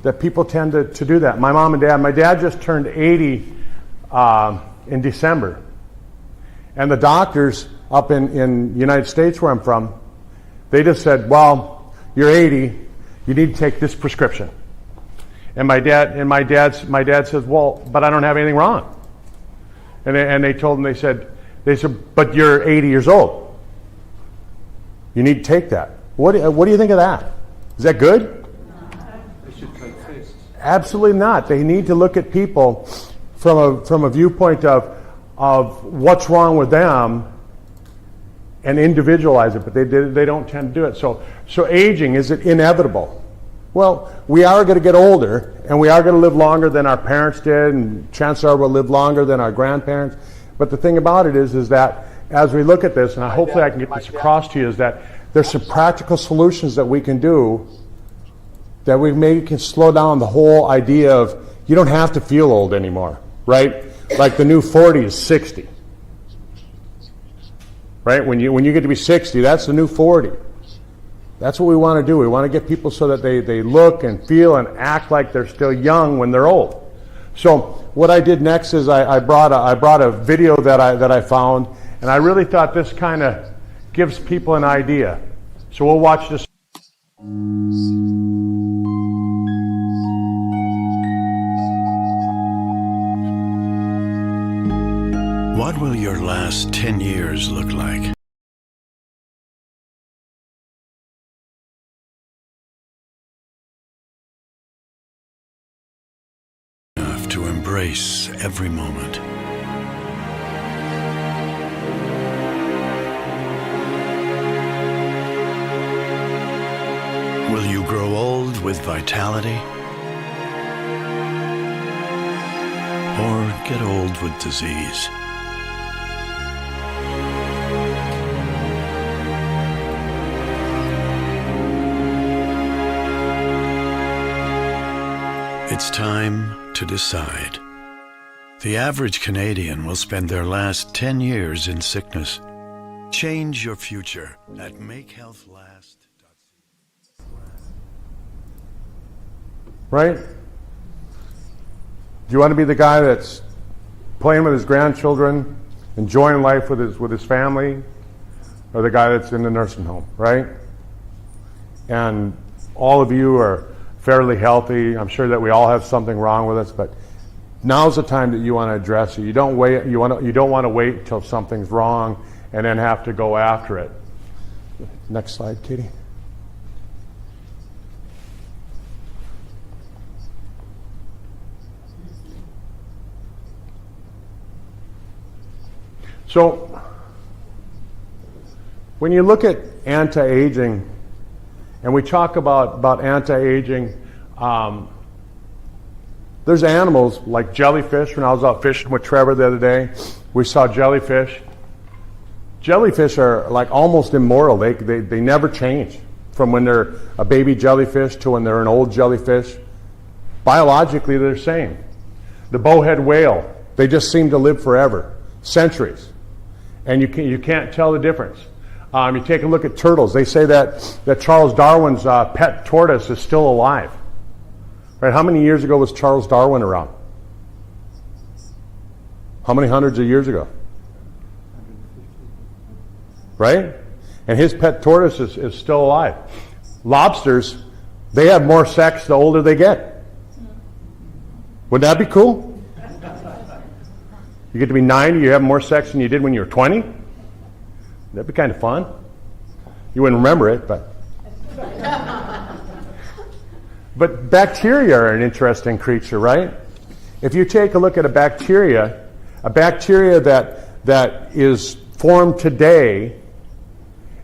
that people tend to do that. My mom and dad, my dad just turned 80 in December. And the doctors up in the United States where I'm from, they just said, well, you're 80, you need to take this prescription. And my dad says, well, but I don't have anything wrong. And they told him, they said, but you're 80 years old. You need to take that. What do you think of that? Is that good? They should cut fists. Absolutely not. They need to look at people from a viewpoint of what's wrong with them and individualize it, but they don't tend to do it. So aging, is it inevitable? Well, we are going to get older, and we are going to live longer than our parents did, and chances are we'll live longer than our grandparents. But the thing about it is that as we look at this, and hopefully I can get this across to you, is that there's some practical solutions that we can do that we maybe can slow down the whole idea of you don't have to feel old anymore, right? Like the new 40 is 60. Right? When you get to be 60, that's the new 40. That's what we want to do. We want to get people so that they look and feel and act like they're still young when they're old. So what I did next is I brought a video that I found, and I really thought this kind of gives people an idea. So we'll watch this. What will your last 10 years look like? Enough to embrace every moment. Will you grow old with vitality? Or get old with disease? It's time to decide. The average Canadian will spend their last 10 years in sickness. Change your future at MakeHealthLast. Right? Do you want to be the guy that's playing with his grandchildren, enjoying life with his family, or the guy that's in the nursing home, right? And all of you are fairly healthy. I'm sure that we all have something wrong with us, but now's the time that you want to address it. You don't want to wait until something's wrong and then have to go after it. Next slide, Katie. So when you look at anti-aging, and we talk about anti-aging, there's animals like jellyfish. When I was out fishing with Trevor the other day, we saw jellyfish. Jellyfish are like almost immortal. They never change from when they're a baby jellyfish to when they're an old jellyfish. Biologically, they're the same. The bowhead whale, they just seem to live forever, centuries. And you can't tell the difference. You take a look at turtles. They say that Charles Darwin's pet tortoise is still alive. Right? How many years ago was Charles Darwin around? How many hundreds of years ago? Right? And his pet tortoise is still alive. Lobsters, they have more sex the older they get. Wouldn't that be cool? You get to be 90, you have more sex than you did when you were 20? That'd be kind of fun. You wouldn't remember it, but... But bacteria are an interesting creature, right? If you take a look at a bacteria that is formed today,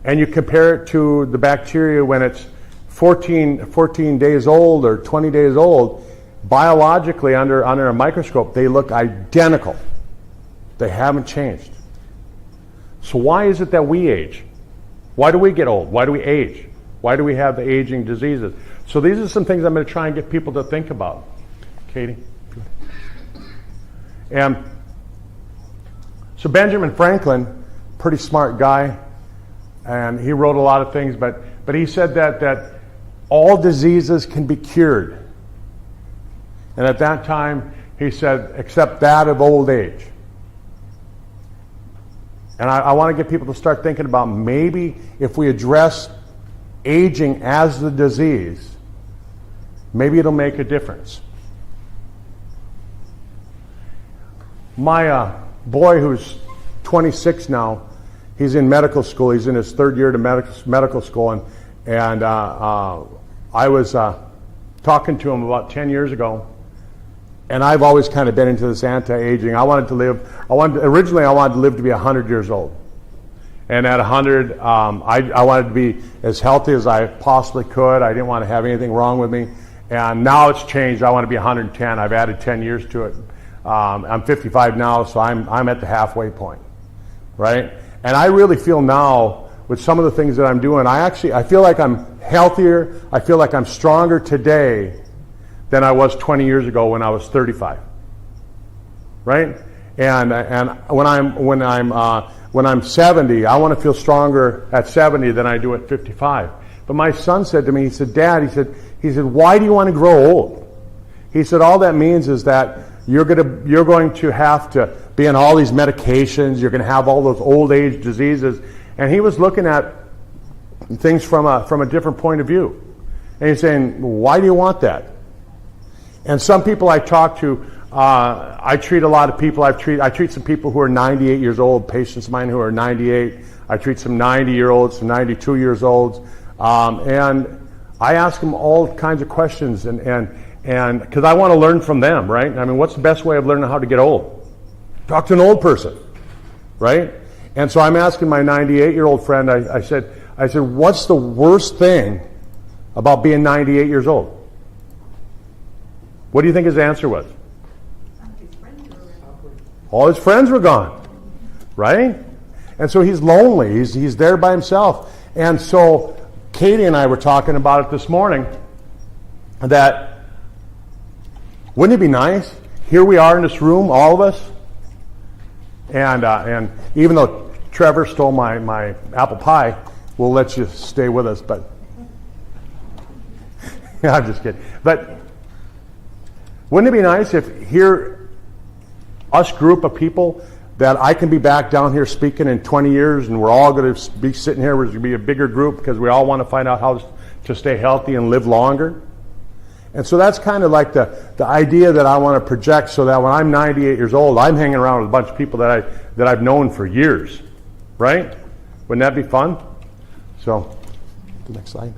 and you compare it to the bacteria when it's 14 days old or 20 days old, biologically under a microscope, they look identical. They haven't changed. So why is it that we age? Why do we get old? Why do we age? Why do we have the aging diseases? So these are some things I'm going to try and get people to think about. Katie? And so Benjamin Franklin, pretty smart guy, and he wrote a lot of things, but he said that all diseases can be cured. And at that time, he said, except that of old age. And I want to get people to start thinking about maybe if we address aging as the disease, maybe it'll make a difference. My boy, who's 26 now, he's in medical school. He's in his third year to medical school, and I was talking to him about 10 years ago, and I've always kind of been into this anti-aging. Originally I wanted to live to be 100 years old. And at 100, I wanted to be as healthy as I possibly could. I didn't want to have anything wrong with me. And now it's changed. I want to be 110. I've added 10 years to it. I'm 55 now, so I'm at the halfway point, right? And I really feel now, with some of the things that I'm doing, I feel like I'm healthier. I feel like I'm stronger today than I was 20 years ago when I was 35, right? And when I'm 70, I want to feel stronger at 70 than I do at 55. But my son said to me, he said, Dad, he said, why do you want to grow old? He said, all that means is that you're going to have to be on all these medications. You're going to have all those old age diseases. And he was looking at things from a different point of view. And he's saying, why do you want that? And some people I talk to, I treat a lot of people. I treat some people who are 98 years old, patients of mine who are 98. I treat some 90-year-olds, some 92 years olds. And I ask them all kinds of questions, and because I want to learn from them, right? I mean, what's the best way of learning how to get old? Talk to an old person, right? And so I'm asking my 98-year-old friend, I said, what's the worst thing about being 98 years old? What do you think his answer was? All his friends were gone, right? And so he's lonely. He's there by himself. And so Katie and I were talking about it this morning, that wouldn't it be nice? Here we are in this room, all of us, and even though Trevor stole my apple pie, we'll let you stay with us. But I'm just kidding. But wouldn't it be nice if here, us group of people, that I can be back down here speaking in 20 years, and we're all going to be sitting here, we're going to be a bigger group because we all want to find out how to stay healthy and live longer. And so that's kind of like the idea that I want to project, so that when I'm 98 years old, I'm hanging around with a bunch of people that I've known for years, right? Wouldn't that be fun? So, the next slide.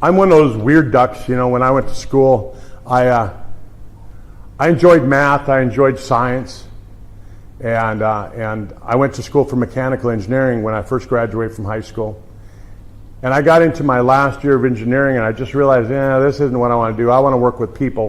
I'm one of those weird ducks, when I went to school, I enjoyed math, I enjoyed science, and I went to school for mechanical engineering when I first graduated from high school. And I got into my last year of engineering, and I just realized, this isn't what I want to do. I want to work with people.